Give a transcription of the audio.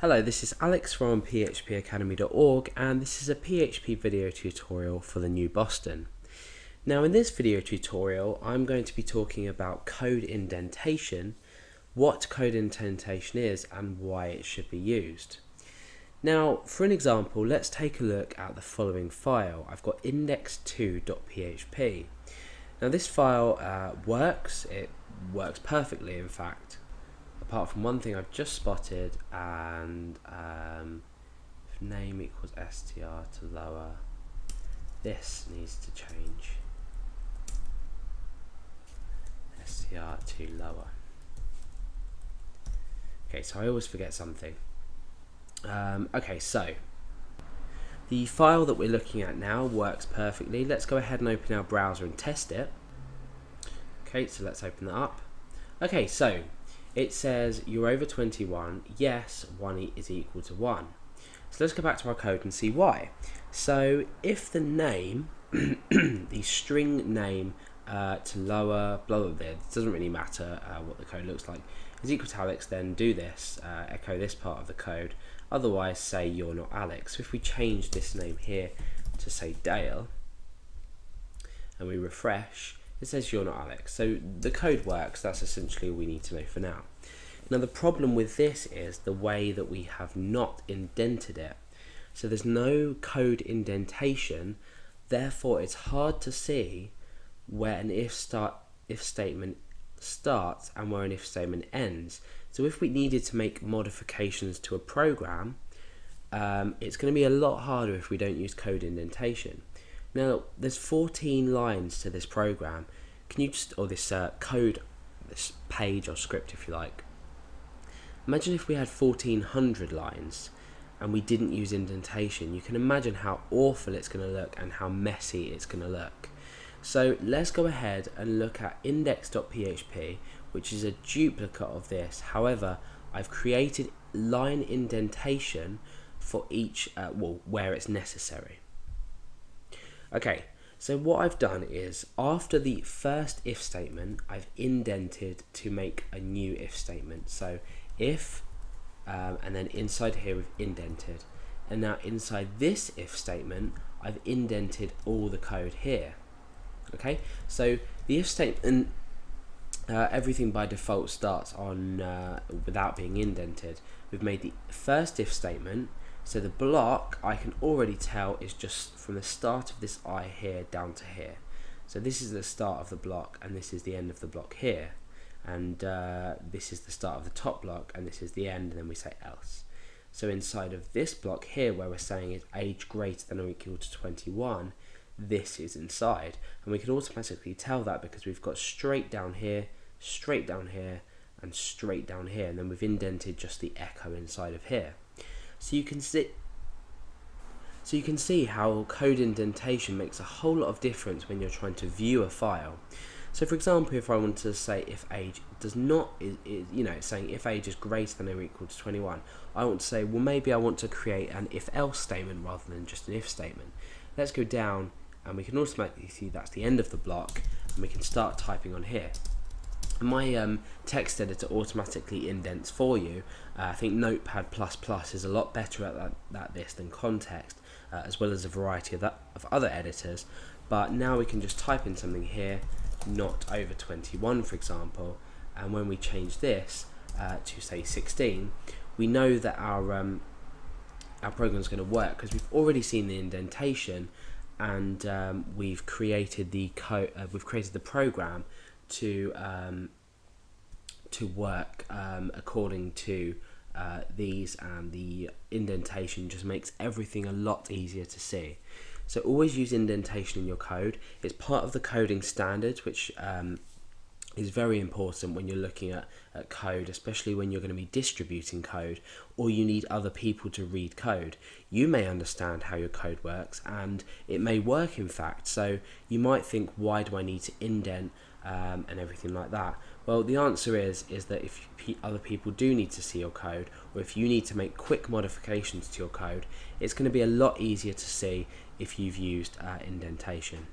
Hello, this is Alex from phpacademy.org and this is a PHP video tutorial for the new Boston. Now in this video tutorial I'm going to be talking about code indentation, what code indentation is and why it should be used. Now for an example, let's take a look at the following file. I've got index2.php. Now this file works, it works perfectly in fact. Apart from one thing I've just spotted, and if name equals str to lower, this needs to change. Str to lower. Okay, so I always forget something. Okay, so the file that we're looking at now works perfectly. Let's go ahead and open our browser and test it. Okay, so let's open that up. Okay, so it says you're over 21, yes, 1 is equal to 1. So let's go back to our code and see why. So if the name, the string name to lower, blah, blah, blah, it doesn't really matter what the code looks like, is equal to Alex, then do this, echo this part of the code, otherwise say you're not Alex. So if we change this name here to say Dale, and we refresh, it says you're not Alex. So the code works, that's essentially all we need to know for now. Now the problem with this is the way that we have not indented it. So there's no code indentation, therefore it's hard to see where an if statement starts and where an if statement ends. So if we needed to make modifications to a program, it's going to be a lot harder if we don't use code indentation. Now there's 14 lines to this program. Can you just, or this code, this page or script if you like. Imagine if we had 1400 lines and we didn't use indentation. You can imagine how awful it's going to look and how messy it's going to look. So let's go ahead and look at index.php, which is a duplicate of this. However, I've created line indentation for each, where it's necessary. Okay, so what I've done is after the first if statement, I've indented to make a new if statement. So if, and then inside here we've indented. And now inside this if statement, I've indented all the code here. Okay, so the if statement, everything by default starts on without being indented. We've made the first if statement. So the block, I can already tell, is just from the start of this I here down to here. So this is the start of the block and this is the end of the block here. And this is the start of the top block and this is the end, and then we say else. So inside of this block here where we're saying is age greater than or equal to 21, this is inside. And we can automatically tell that because we've got straight down here, straight down here, and straight down here. And then we've indented just the echo inside of here. So you can see how code indentation makes a whole lot of difference when you're trying to view a file. So for example, if I wanted to say if age does not, it's saying if age is greater than or equal to 21, I want to say, well, maybe I want to create an if else statement rather than just an if statement. Let's go down and we can automatically see that's the end of the block, and we can start typing on here. My text editor automatically indents for you. I think Notepad++ is a lot better at this than Context, as well as a variety of other editors. But now we can just type in something here, not over 21 for example, and when we change this to say 16, we know that our program is going to work because we've already seen the indentation, and we've created the code. We've created the program to work according to these, and the indentation just makes everything a lot easier to see. So always use indentation in your code. It's part of the coding standards, which is very important when you're looking at code, especially when you're going to be distributing code or you need other people to read code. You may understand how your code works and it may work in fact, so you might think, why do I need to indent and everything like that? Well, the answer is that if other people do need to see your code, or if you need to make quick modifications to your code, it's going to be a lot easier to see if you've used indentation.